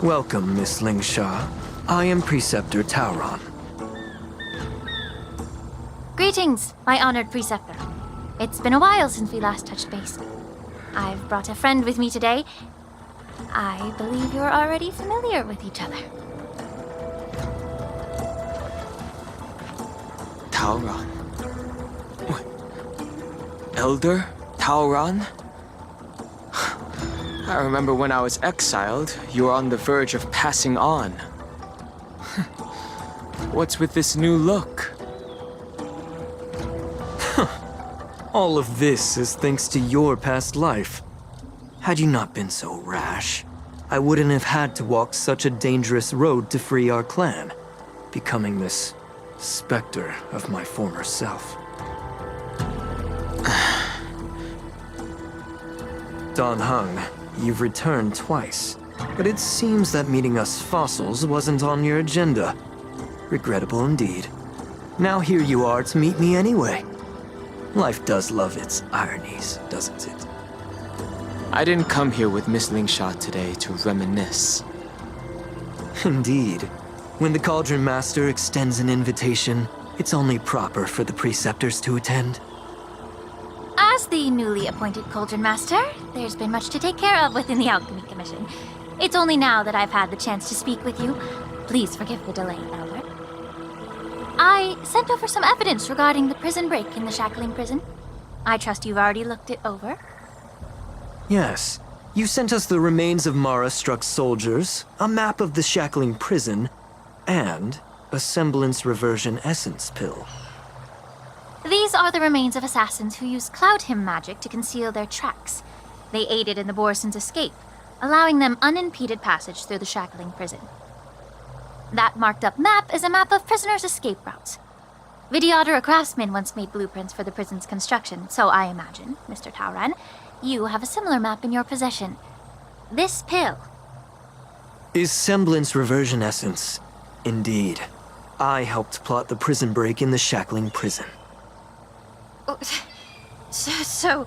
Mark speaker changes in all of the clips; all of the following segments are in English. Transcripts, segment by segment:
Speaker 1: Welcome, Miss Lingsha. I am Preceptor Tauron.
Speaker 2: Greetings, my honored Preceptor. It's been a while since we last touched base. I've brought a friend with me today. I believe you're already familiar with each other.
Speaker 3: Tauron? What? Elder Tauron? I remember when I was exiled, you were on the verge of passing on. What's with this new look?
Speaker 1: All of this is thanks to your past life. Had you not been so rash, I wouldn't have had to walk such a dangerous road to free our clan, becoming this specter of my former self. Dan Heng, you've returned twice, but it seems that meeting us fossils wasn't on your agenda. Regrettable indeed. Now here you are to meet me anyway. Life does love its ironies, doesn't it?
Speaker 3: I didn't come here with Miss Lingsha today to reminisce.
Speaker 1: Indeed. When the Cauldron Master extends an invitation, it's only proper for the Preceptors to attend.
Speaker 2: As the newly appointed Cauldron Master, there's been much to take care of within the Alchemy Commission. It's only now that I've had the chance to speak with you. Please forgive the delay, Elder. I sent over some evidence regarding the prison break in the Shackling Prison. I trust you've already looked it over.
Speaker 1: Yes. You sent us the remains of Mara-struck soldiers, a map of the Shackling Prison, and a semblance reversion essence pill.
Speaker 2: These are the remains of assassins who used Cloud Hymn magic to conceal their tracks. They aided in the Borison's escape, allowing them unimpeded passage through the Shackling Prison. That marked-up map is a map of prisoners' escape routes. Vidyadhara craftsmen once made blueprints for the prison's construction, so I imagine, Mr. Tauron, you have a similar map in your possession. This pill.
Speaker 1: Is semblance reversion essence. Indeed. I helped plot the prison break in the Shackling Prison.
Speaker 2: So,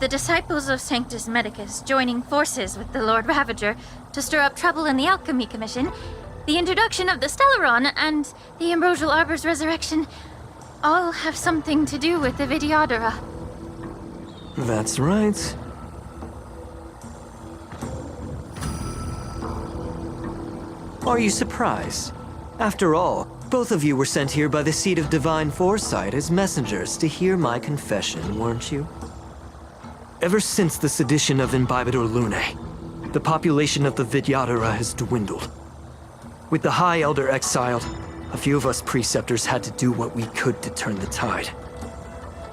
Speaker 2: the disciples of Sanctus Medicus joining forces with the Lord Ravager to stir up trouble in the Alchemy Commission, the introduction of the Stellaron, and the Ambrosial Arbor's resurrection all have something to do with the Vidyadhara.
Speaker 1: That's right. Are you surprised? After all, both of you were sent here by the Seat of Divine Foresight as messengers to hear my confession, weren't you? Ever since the sedition of Imbibador Lunae, the population of the Vidyadhara has dwindled. With the High Elder exiled, a few of us Preceptors had to do what we could to turn the tide.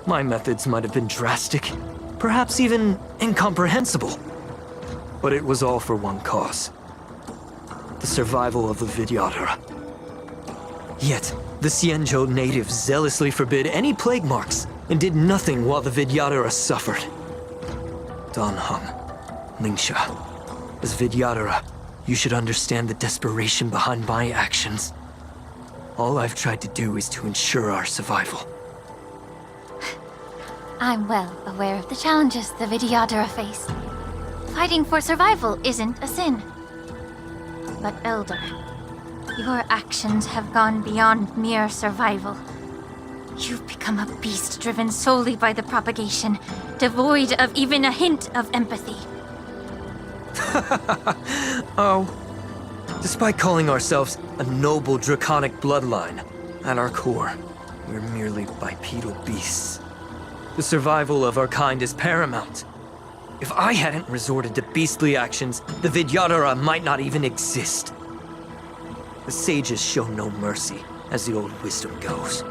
Speaker 1: My methods might have been drastic, perhaps even incomprehensible. But it was all for one cause. The survival of the Vidyadhara. Yet, the Xianzhou natives zealously forbid any plague marks and did nothing while the Vidyadhara suffered. Dan Heng, Lingsha, as Vidyadhara, you should understand the desperation behind my actions. All I've tried to do is to ensure our survival.
Speaker 2: I'm well aware of the challenges the Vidyadhara face. Fighting for survival isn't a sin. But Elder, your actions have gone beyond mere survival. You've become a beast driven solely by the propagation, devoid of even a hint of empathy.
Speaker 1: Oh. Despite calling ourselves a noble draconic bloodline, at our core, we're merely bipedal beasts. The survival of our kind is paramount. If I hadn't resorted to beastly actions, the Vidyadhara might not even exist. The sages show no mercy, as the old wisdom goes.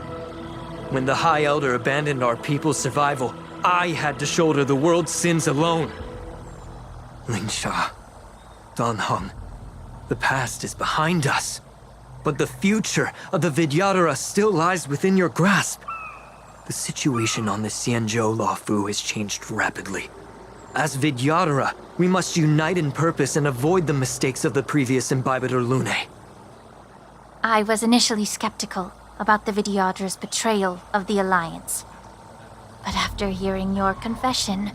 Speaker 1: When the High Elder abandoned our people's survival, I had to shoulder the world's sins alone. Lingsha, Dan Heng, the past is behind us, but the future of the Vidyadhara still lies within your grasp. The situation on the Xianzhou Luofu has changed rapidly. As Vidyadhara, we must unite in purpose and avoid the mistakes of the previous Imbibador Lunae.
Speaker 2: I was initially skeptical about the Vidyadhara's betrayal of the Alliance. But after hearing your confession,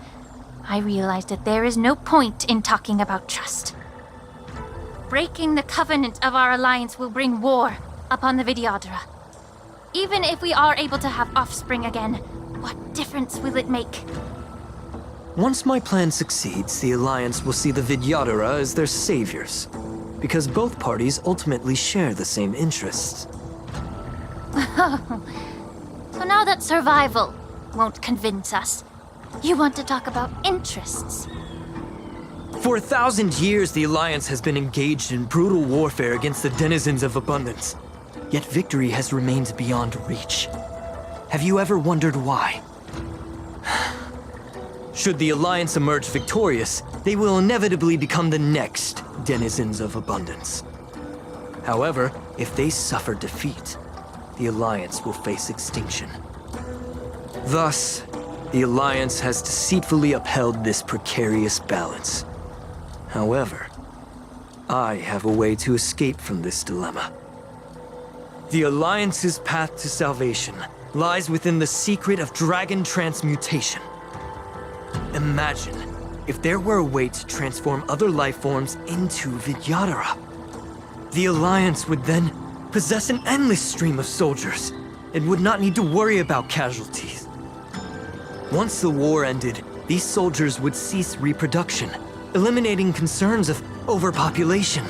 Speaker 2: I realized that there is no point in talking about trust. breaking the covenant of our alliance will bring war upon the Vidyadhara. Even if we are able to have offspring again, what difference will it make?
Speaker 1: Once my plan succeeds, the Alliance will see the Vidyadhara as their saviors, because both parties ultimately share the same interests.
Speaker 2: So now that survival won't convince us, you want to talk about interests?
Speaker 1: For 1,000 years, the Alliance has been engaged in brutal warfare against the denizens of abundance. Yet victory has remained beyond reach. Have you ever wondered why? Should the Alliance emerge victorious, they will inevitably become the next denizens of abundance. However, if they suffer defeat, the Alliance will face extinction. Thus, the Alliance has deceitfully upheld this precarious balance. However, I have a way to escape from this dilemma. The Alliance's path to salvation lies within the secret of dragon transmutation. Imagine if there were a way to transform other life forms into Vidyadhara. The Alliance would then possess an endless stream of soldiers and would not need to worry about casualties. Once the war ended, these soldiers would cease reproduction, eliminating concerns of overpopulation.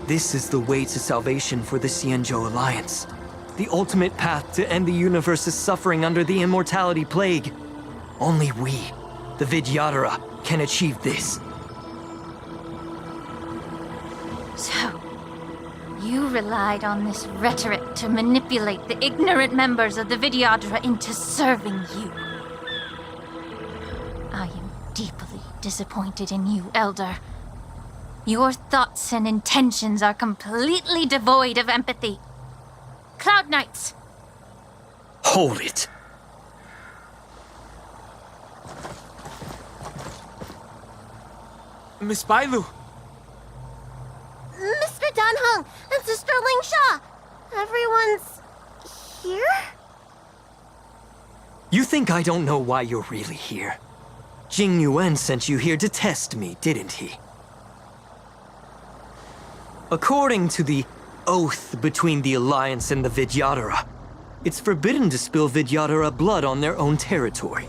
Speaker 1: This is the way to salvation for the Xianzhou Alliance. The ultimate path to end the universe's suffering under the immortality plague. Only we, the Vidyadhara, can achieve this.
Speaker 2: So, you relied on this rhetoric to manipulate the ignorant members of the Vidyadhara into serving you. I am deeply disappointed in you, Elder. Your thoughts and intentions are completely devoid of empathy. Cloud Knights!
Speaker 1: Hold it!
Speaker 3: Miss Bailu!
Speaker 4: Mr. Dunhung and Sister Lingsha! Everyone's here?
Speaker 1: You think I don't know why you're really here? Jing Yuan sent you here to test me, didn't he? According to the oath between the Alliance and the Vidyadhara, it's forbidden to spill Vidyadhara blood on their own territory.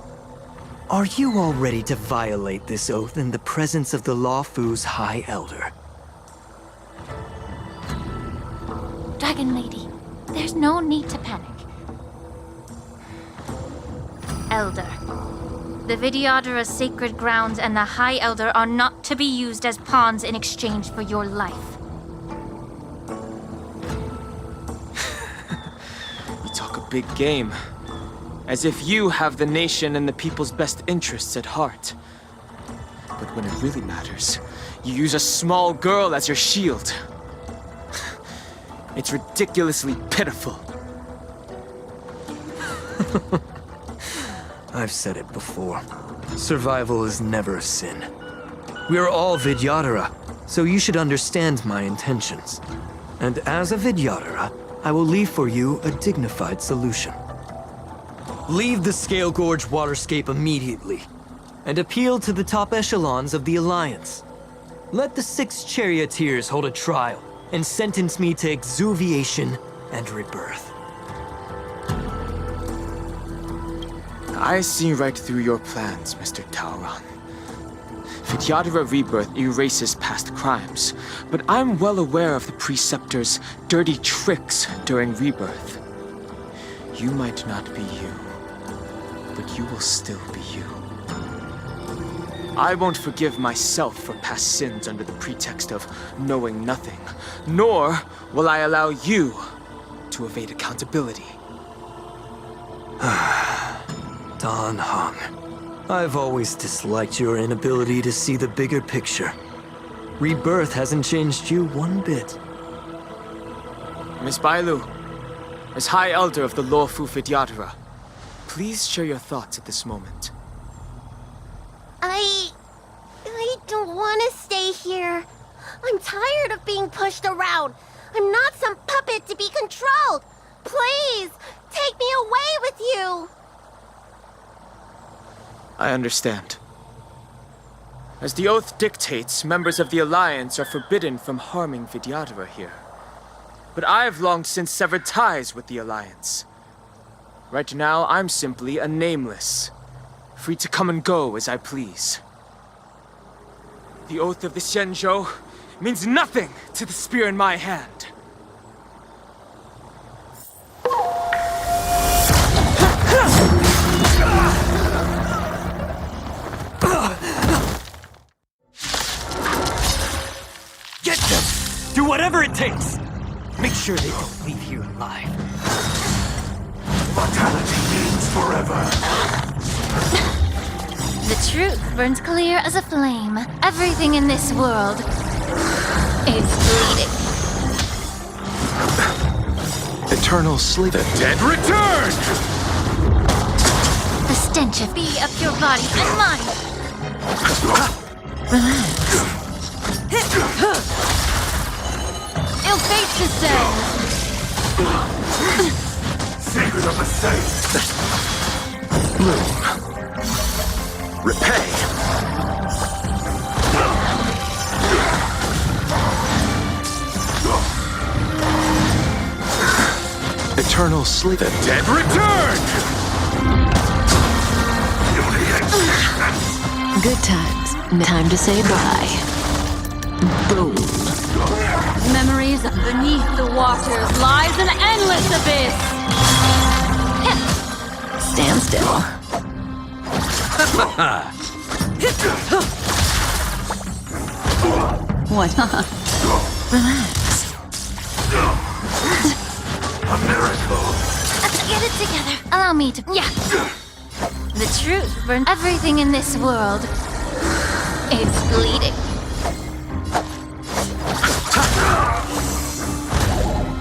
Speaker 1: Are you all ready to violate this oath in the presence of the Lawfu's High Elder?
Speaker 2: Dragon Lady, there's no need to panic. Elder, the Vidyadhara's sacred grounds and the High Elder are not to be used as pawns in exchange for your life.
Speaker 3: You talk a big game. As if you have the nation and the people's best interests at heart. But when it really matters, you use a small girl as your shield. It's ridiculously pitiful.
Speaker 1: I've said it before. Survival is never a sin. We are all Vidyadhara, so you should understand my intentions. And as a Vidyadhara, I will leave for you a dignified solution. Leave the Scale Gorge waterscape immediately, and appeal to the top echelons of the Alliance. Let the 6 charioteers hold a trial, and sentence me to exuviation and rebirth.
Speaker 3: I see right through your plans, Mr. Taoran. Vidyadhara rebirth erases past crimes, but I'm well aware of the Preceptor's dirty tricks during rebirth. You might not be you, but you will still be you. I won't forgive myself for past sins under the pretext of knowing nothing, nor will I allow you to evade accountability.
Speaker 1: Dan Heng, I've always disliked your inability to see the bigger picture. Rebirth hasn't changed you one bit.
Speaker 3: Miss Bailu, as High Elder of the Lawfu Vidyadhara, please share your thoughts at this moment.
Speaker 4: I don't want to stay here. I'm tired of being pushed around. I'm not some puppet to be controlled. Please, take me away with you.
Speaker 3: I understand. As the oath dictates, members of the Alliance are forbidden from harming Vidyadhara here. But I have long since severed ties with the Alliance. Right now, I'm simply a nameless, free to come and go as I please. The oath of the Xianzhou means nothing to the spear in my hand.
Speaker 1: Get them! Do whatever it takes! Make sure they don't leave here alive.
Speaker 5: Mortality means forever.
Speaker 2: The truth burns clear as a flame. Everything in this world is bleeding.
Speaker 5: Eternal sleep. The dead return!
Speaker 2: The stench of be up your body and mind. Relax. Ill fate descends.
Speaker 5: Secret of the saints. Bloom. Repay. Eternal sleep. The dead return!
Speaker 6: Good times. Time to say bye. Boom.
Speaker 2: Memories beneath the waters lies an endless abyss.
Speaker 6: Stand still. What? Relax.
Speaker 5: A miracle.
Speaker 2: Let's get it together. Allow me to. Yeah. The truth burns. Everything in this world is bleeding.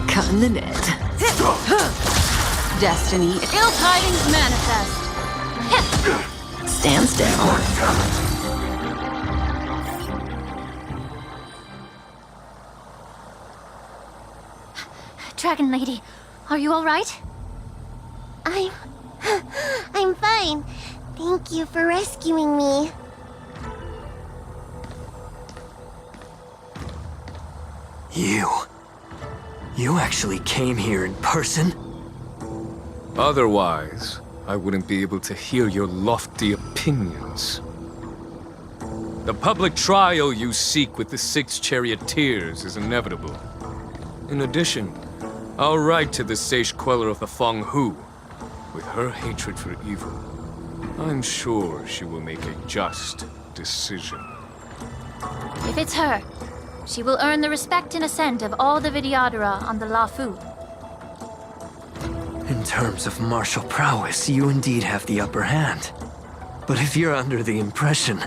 Speaker 6: Cutting the net. Destiny.
Speaker 2: Ill tidings manifest.
Speaker 6: Stand still.
Speaker 2: Dragon Lady, are you all right?
Speaker 4: I'm fine. Thank you for rescuing me.
Speaker 1: You actually came here in person?
Speaker 7: Otherwise, I wouldn't be able to hear your lofty opinions. The public trial you seek with the 6 charioteers is inevitable. In addition, I'll write to the sage queller of the Feng Hu. With her hatred for evil, I'm sure she will make a just decision.
Speaker 2: If it's her, she will earn the respect and assent of all the Vidyadhara on the Lafu.
Speaker 1: In terms of martial prowess, you indeed have the upper hand. But if you're under the impression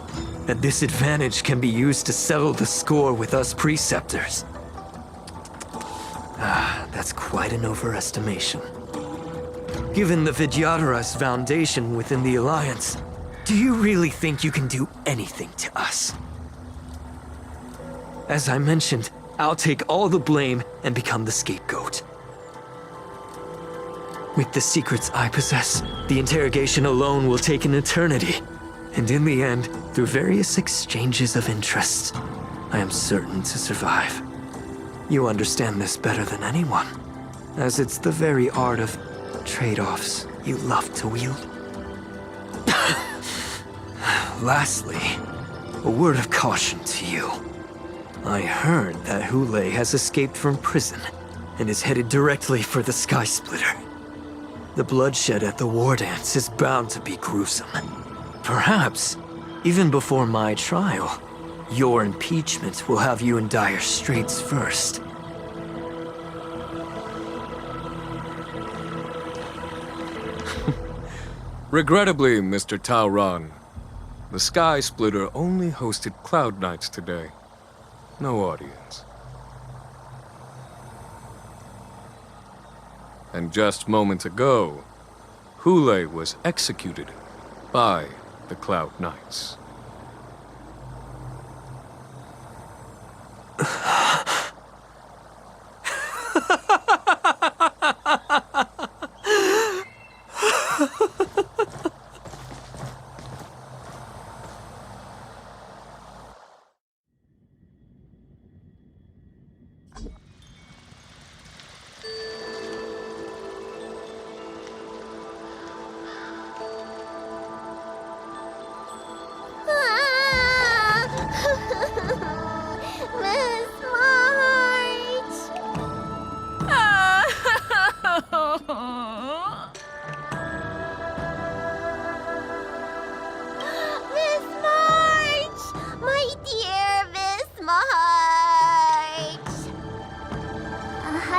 Speaker 1: that this advantage can be used to settle the score with us preceptors, that's quite an overestimation. Given the Vidyadhara's foundation within the Alliance, do you really think you can do anything to us? As I mentioned, I'll take all the blame and become the scapegoat. With the secrets I possess, the interrogation alone will take an eternity. And in the end, through various exchanges of interest, I am certain to survive. You understand this better than anyone, as it's the very art of trade-offs you love to wield. Lastly, a word of caution to you. I heard that Hule has escaped from prison and is headed directly for the Sky Splitter. The bloodshed at the war dance is bound to be gruesome. Perhaps, even before my trial, your impeachment will have you in dire straits first.
Speaker 7: Regrettably, Mr. Taoran, the Sky Splitter only hosted Cloud Knights today. No audience. And just moments ago, Hule was executed by the Cloud Knights.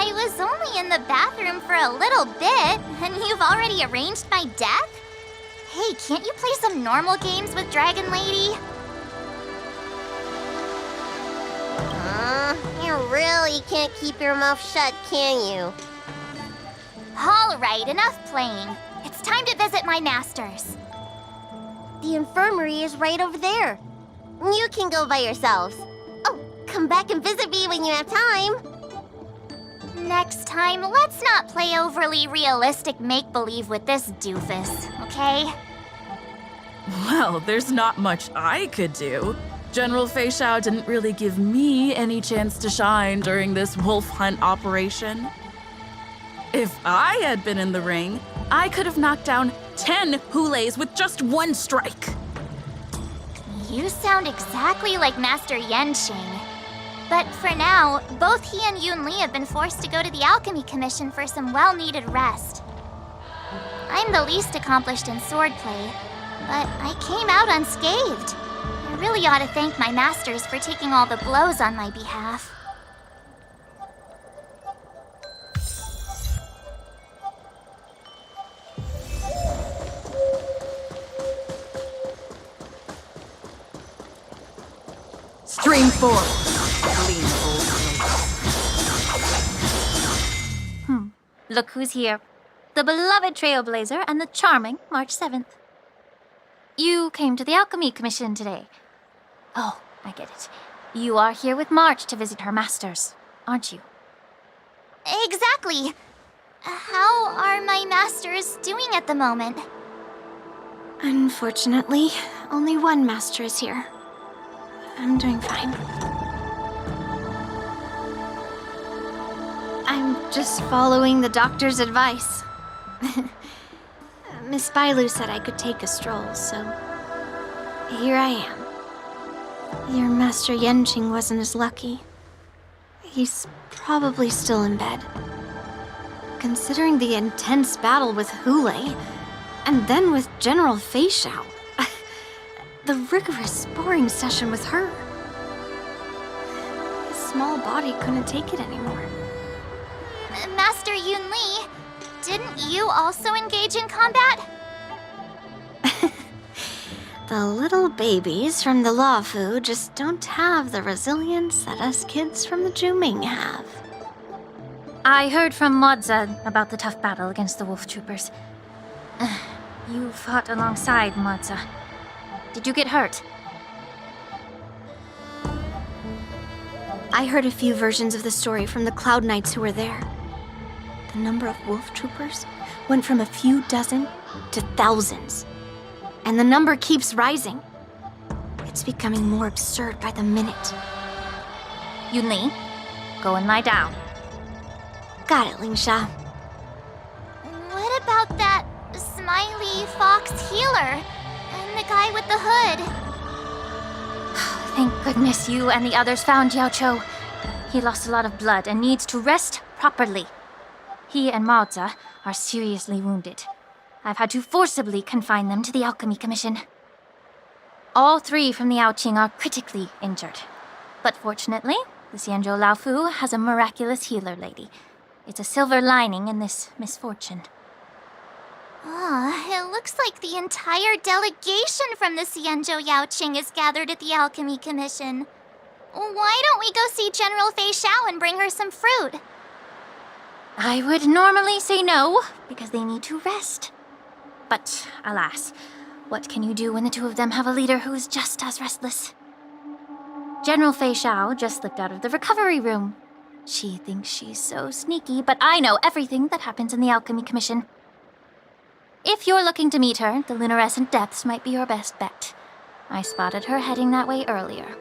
Speaker 4: I was only in the bathroom for a little bit, and you've already arranged my death? Hey, can't you play some normal games with Dragon Lady? You really can't keep your mouth shut, can you? Alright, enough playing. It's time to visit my masters. The infirmary is right over there. You can go by yourselves. Oh, come back and visit me when you have time. Next time, let's not play overly realistic make-believe with this doofus, okay?
Speaker 8: Well, there's not much I could do. General Fei Xiao didn't really give me any chance to shine during this wolf hunt operation. If I had been in the ring, I could have knocked down 10 Hulays with just one strike.
Speaker 4: You sound exactly like Master Yenqing. But for now, both he and Yun Li have been forced to go to the Alchemy Commission for some well-needed rest. I'm the least accomplished in swordplay, but I came out unscathed. I really ought to thank my masters for taking all the blows on my behalf.
Speaker 8: Stream forward. Lean forward.
Speaker 2: Look who's here. The beloved Trailblazer and the charming March 7th. You came to the Alchemy Commission today. Oh, I get it. You are here with March to visit her masters, aren't you?
Speaker 4: Exactly. How are my masters doing at the moment?
Speaker 9: Unfortunately, only one master is here. I'm doing fine. I'm just following the doctor's advice. Miss Bailu said I could take a stroll, so here I am. Your Master Yenqing wasn't as lucky. He's probably still in bed. Considering the intense battle with Hulei, and then with General Fei Xiao, the rigorous sparring session with her. His small body couldn't take it anymore.
Speaker 4: Master Yun Li, didn't you also engage in combat?
Speaker 9: The little babies from the Luofu just don't have the resilience that us kids from the Juming have.
Speaker 2: I heard from Modza about the tough battle against the wolf troopers. You fought alongside Modza. Did you get hurt?
Speaker 9: I heard a few versions of the story from the Cloud Knights who were there. The number of wolf troopers went from a few dozen to thousands. And the number keeps rising. It's becoming more absurd by the minute.
Speaker 2: Yun Li, go and lie down.
Speaker 9: Got it, Lingsha.
Speaker 4: What about that smiley fox healer and the guy with the hood?
Speaker 2: Thank goodness you and the others found Yao Cho. He lost a lot of blood and needs to rest properly. He and Maoza are seriously wounded. I've had to forcibly confine them to the Alchemy Commission. All three from the Yaoqing are critically injured. But fortunately, the Xianzhou Laofu has a miraculous healer lady. It's a silver lining in this misfortune.
Speaker 4: It looks like the entire delegation from the Xianzhou Yaoqing is gathered at the Alchemy Commission. Why don't we go see General Fei Xiao and bring her some fruit?
Speaker 2: I would normally say no, because they need to rest. But alas, what can you do when the two of them have a leader who is just as restless? General Fei Xiao just slipped out of the recovery room. She thinks she's so sneaky, but I know everything that happens in the Alchemy Commission. If you're looking to meet her, the luminescent depths might be your best bet. I spotted her heading that way earlier.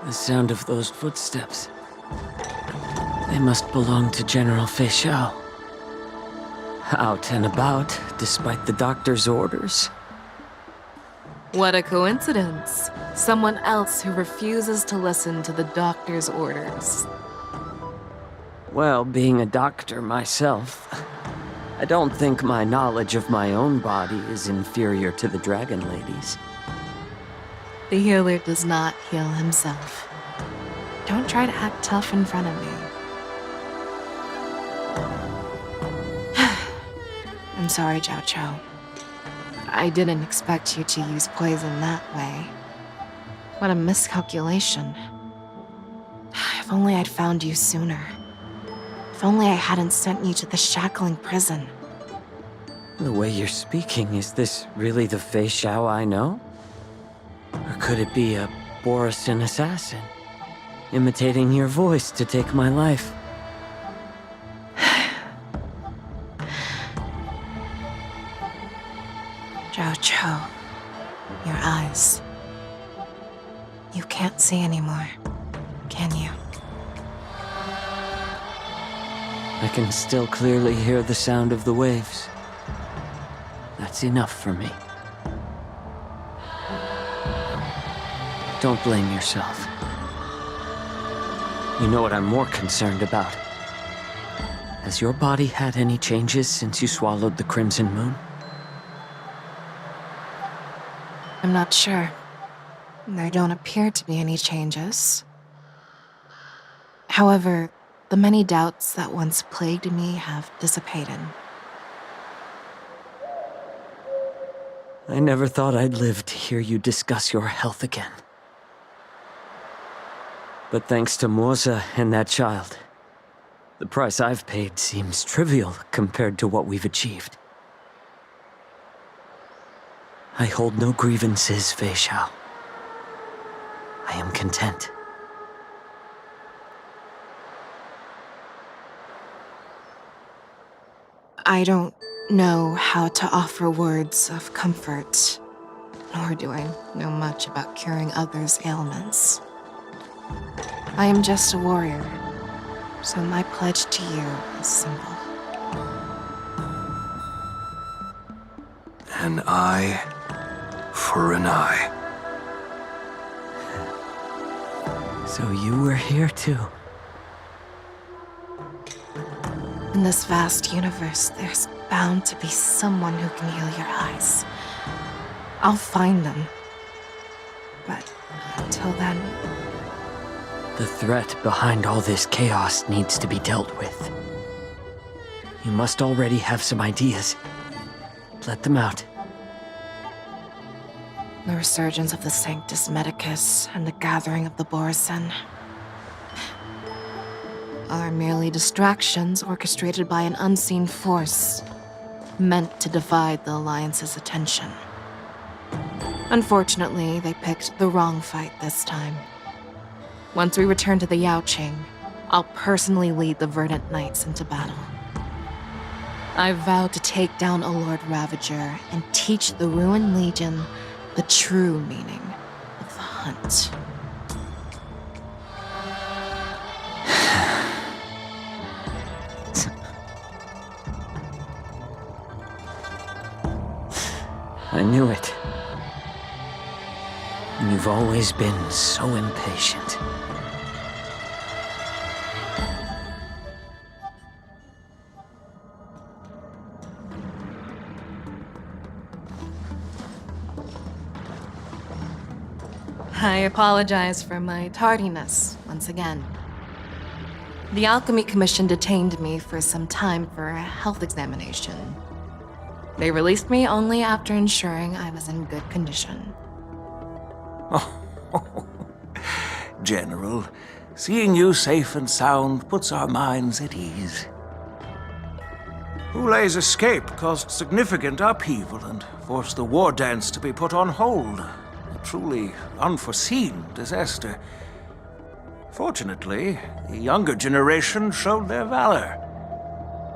Speaker 10: The sound of those footsteps. They must belong to General Fei Xiao. Out and about, despite the doctor's orders.
Speaker 11: What a coincidence. Someone else who refuses to listen to the doctor's orders.
Speaker 10: Well, being a doctor myself, I don't think my knowledge of my own body is inferior to the Dragon Lady's.
Speaker 11: The healer does not heal himself. Don't try to act tough in front of me. I'm sorry, Zhao Chou. I didn't expect you to use poison that way. What a miscalculation. If only I'd found you sooner. If only I hadn't sent you to the shackling prison.
Speaker 10: The way you're speaking, is this really the Fei Xiao I know? Or could it be a Borisin assassin, imitating your voice to take my life?
Speaker 11: Zhao Chou, your eyes. You can't see anymore, can you?
Speaker 10: I can still clearly hear the sound of the waves. That's enough for me. Don't blame yourself. You know what I'm more concerned about? Has your body had any changes since you swallowed the Crimson Moon?
Speaker 11: I'm not sure. There don't appear to be any changes. However, the many doubts that once plagued me have dissipated.
Speaker 10: I never thought I'd live to hear you discuss your health again. But thanks to Morza and that child, the price I've paid seems trivial compared to what we've achieved. I hold no grievances, Fei Xiao. I am content.
Speaker 11: I don't know how to offer words of comfort, nor do I know much about curing others' ailments. I am just a warrior, so my pledge to you is simple.
Speaker 5: An eye for an eye.
Speaker 10: So you were here too.
Speaker 11: In this vast universe, there's bound to be someone who can heal your eyes. I'll find them. But until then...
Speaker 10: The threat behind all this chaos needs to be dealt with. You must already have some ideas. Let them out.
Speaker 11: The resurgence of the Sanctus Medicus and the gathering of the Borisin are merely distractions orchestrated by an unseen force meant to divide the Alliance's attention. Unfortunately, they picked the wrong fight this time. Once we return to the Yaoqing, I'll personally lead the Verdant Knights into battle. I vow to take down a Lord Ravager and teach the Ruined Legion the true meaning of the hunt.
Speaker 10: I knew it. You've always been so impatient.
Speaker 11: I apologize for my tardiness once again. The Alchemy Commission detained me for some time for a health examination. They released me only after ensuring I was in good condition.
Speaker 12: Oh, General, seeing you safe and sound puts our minds at ease. Hulei's escape caused significant upheaval and forced the war dance to be put on hold. A truly unforeseen disaster. Fortunately, the younger generation showed their valor.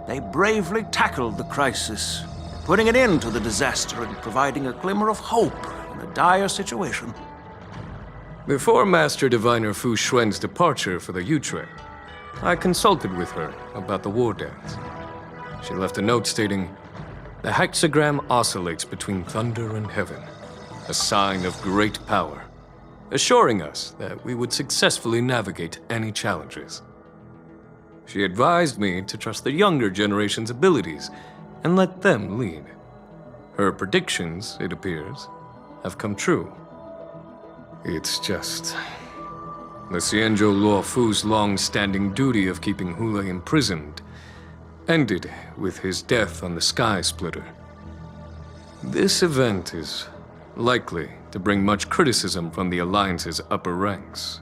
Speaker 12: They bravely tackled the crisis, putting an end to the disaster and providing a glimmer of hope in a dire situation.
Speaker 7: Before Master Diviner Fu Xuan's departure for the Yutre, I consulted with her about the war dance. She left a note stating, "The hexagram oscillates between thunder and heaven, a sign of great power, assuring us that we would successfully navigate any challenges." She advised me to trust the younger generation's abilities and let them lead. Her predictions, it appears, have come true. It's just... the Xianzhou Luofu's long-standing duty of keeping Hule imprisoned ended with his death on the Sky Splitter. This event is likely to bring much criticism from the Alliance's upper ranks.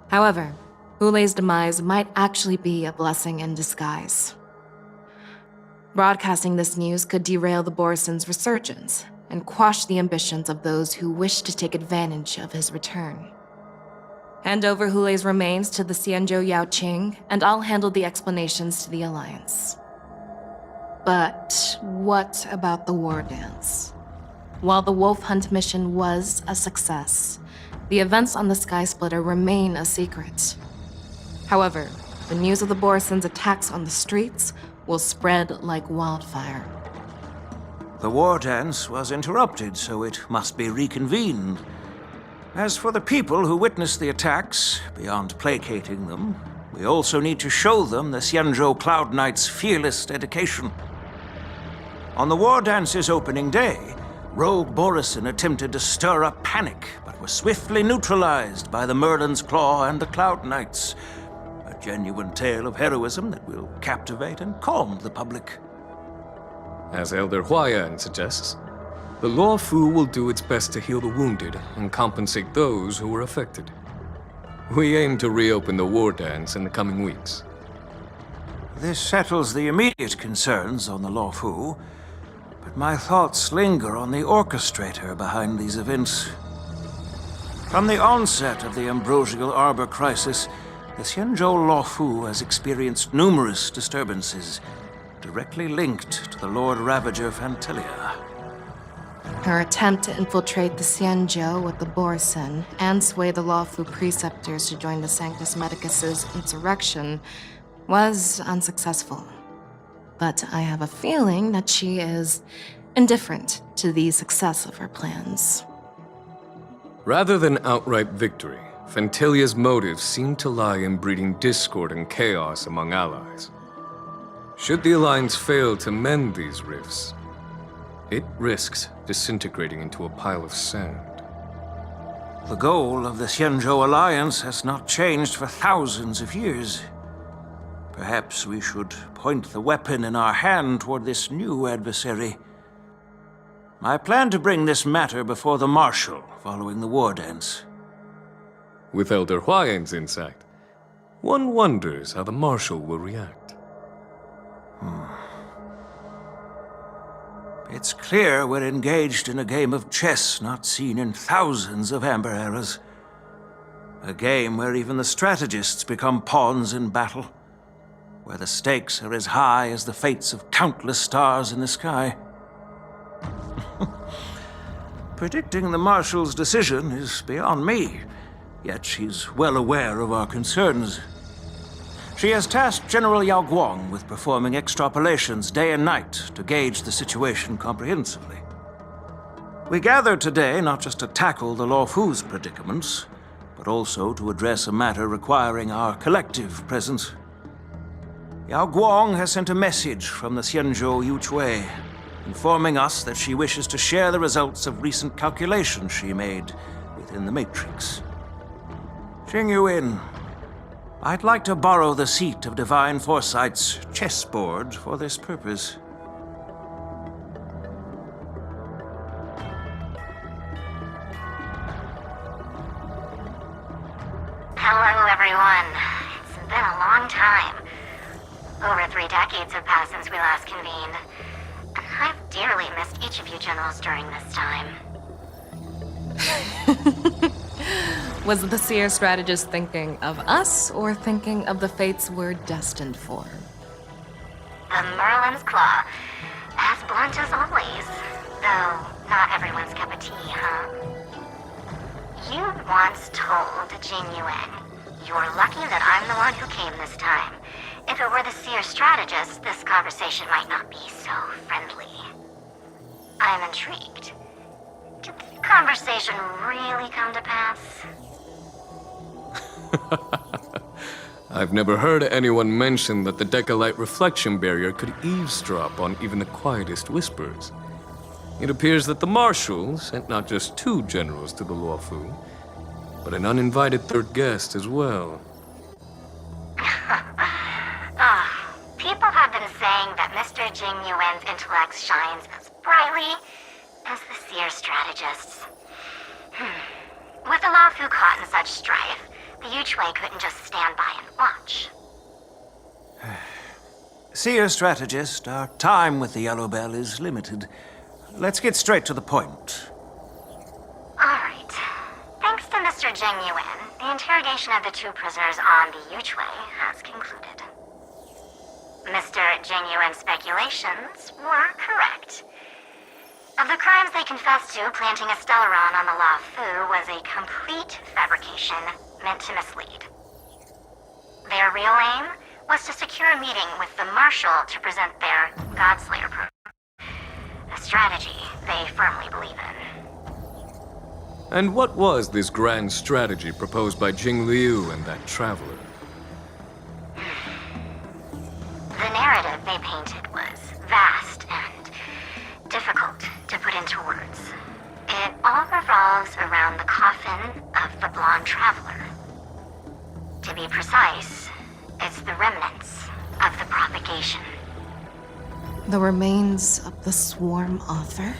Speaker 11: However, Hule's demise might actually be a blessing in disguise. Broadcasting this news could derail the Borison's resurgence and quash the ambitions of those who wish to take advantage of his return. Hand over Hule's remains to the Xianzhou Yaoqing, and I'll handle the explanations to the Alliance. But what about the war dance? While the Wolf Hunt mission was a success, the events on the Sky Splitter remain a secret. However, the news of the Borison's attacks on the streets will spread like wildfire.
Speaker 12: The war dance was interrupted, so it must be reconvened. As for the people who witnessed the attacks, beyond placating them, we also need to show them the Xianzhou Cloud Knight's fearless dedication. On the war dance's opening day, rogue Borison attempted to stir up panic, but was swiftly neutralized by the Merlin's Claw and the Cloud Knights. A genuine tale of heroism that will captivate and calm the public.
Speaker 7: As Elder Huayan suggests, the Luofu will do its best to heal the wounded and compensate those who were affected. We aim to reopen the war dance in the coming weeks.
Speaker 12: This settles the immediate concerns on the Luofu, but my thoughts linger on the orchestrator behind these events. From the onset of the Ambrosial Arbor crisis, the Xianzhou Luofu has experienced numerous disturbances, directly linked to the Lord Ravager Fantilia.
Speaker 11: Her attempt to infiltrate the Xianzhou with the Borison and sway the Luofu preceptors to join the Sanctus Medicus's insurrection was unsuccessful. But I have a feeling that she is indifferent to the success of her plans.
Speaker 7: Rather than outright victory, Fantilia's motives seem to lie in breeding discord and chaos among allies. Should the Alliance fail to mend these rifts, it risks disintegrating into a pile of sand.
Speaker 12: The goal of the Xianzhou Alliance has not changed for thousands of years. Perhaps we should point the weapon in our hand toward this new adversary. I plan to bring this matter before the Marshal following the war dance.
Speaker 7: With Elder Huayan's insight, one wonders how the Marshal will react.
Speaker 12: It's clear we're engaged in a game of chess not seen in thousands of Amber eras. A game where even the strategists become pawns in battle, where the stakes are as high as the fates of countless stars in the sky. Predicting the Marshal's decision is beyond me, yet she's well aware of our concerns. She has tasked General Yao Guang with performing extrapolations day and night to gauge the situation comprehensively. We gathered today not just to tackle the Luofu's predicaments, but also to address a matter requiring our collective presence. Yao Guang has sent a message from the Xianzhou Yuchui, informing us that she wishes to share the results of recent calculations she made within the Matrix. Xing Yuin, I'd like to borrow the seat of Divine Foresight's chessboard for this purpose.
Speaker 13: Hello, everyone. It's been a long time. Over 3 decades have passed since we last convened. And I've dearly missed each of you generals during this time.
Speaker 11: Was the Seer strategist thinking of us, or thinking of the fates we're destined for?
Speaker 13: The Merlin's Claw. As blunt as always. Though, not everyone's cup of tea, huh? You once told Jing Yuan, "You're lucky that I'm the one who came this time. If it were the Seer strategist, this conversation might not be so friendly." I'm intrigued. Did the conversation really come to pass?
Speaker 7: I've never heard anyone mention that the Decalite reflection barrier could eavesdrop on even the quietest whispers. It appears that the Marshal sent not just 2 generals to the Luofu, but an uninvited third guest as well.
Speaker 13: People have been saying that Mr. Jing Yuan's intellect shines as brightly as the seer strategists. With the Laofu caught in such strife, the Yuchwei couldn't just stand by and watch.
Speaker 12: Seer strategist, our time with the Yellow Bell is limited. Let's get straight to the point.
Speaker 13: Alright. Thanks to Mr. Jing Yuan, the interrogation of the two prisoners on the Yuchwei has concluded. Mr. Jing Yuan's speculations were correct. Of the crimes they confessed to, planting a Stellaron on the Laofu was a complete fabrication meant to mislead. Their real aim was to secure a meeting with the Marshal to present their Godslayer program. A strategy they firmly believe in.
Speaker 7: And what was this grand strategy proposed by Jing Liu and that traveler?
Speaker 13: The narrative they painted was vast and difficult to put into words. It all revolves around the coffin of the blonde traveler. To be precise, it's the remnants of the propagation.
Speaker 11: The remains of the swarm author?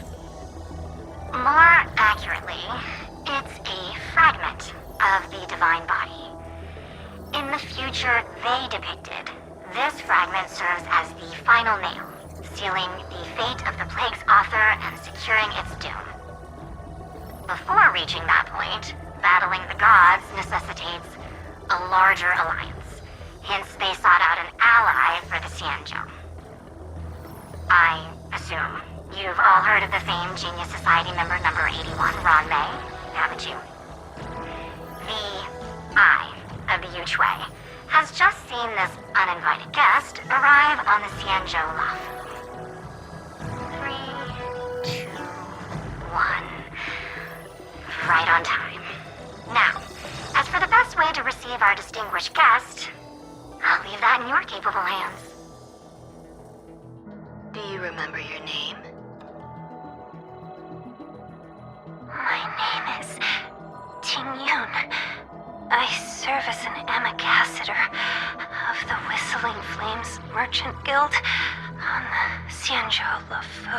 Speaker 13: More accurately, it's a fragment of the divine body. In the future they depicted, this fragment serves as the final nail, sealing the fate of the plague's author and securing its doom. Before reaching that point, battling the gods necessitates a larger alliance. Hence, they sought out an ally for the Xianzhou. I assume you've all heard of the famed Genius Society member number 81, Ron Mei, haven't you? The Eye of the Yuchwei has just seen this uninvited guest arrive on the Xianzhou Laofu. 3, 2, 1. Right on time. Now, as for the best way to receive our distinguished guest, I'll leave that in your capable hands.
Speaker 6: Do you remember your name?
Speaker 13: My name is Ting Yun. I serve as an ambassador of the Whistling Flames Merchant Guild on the Xianzhou Laofu.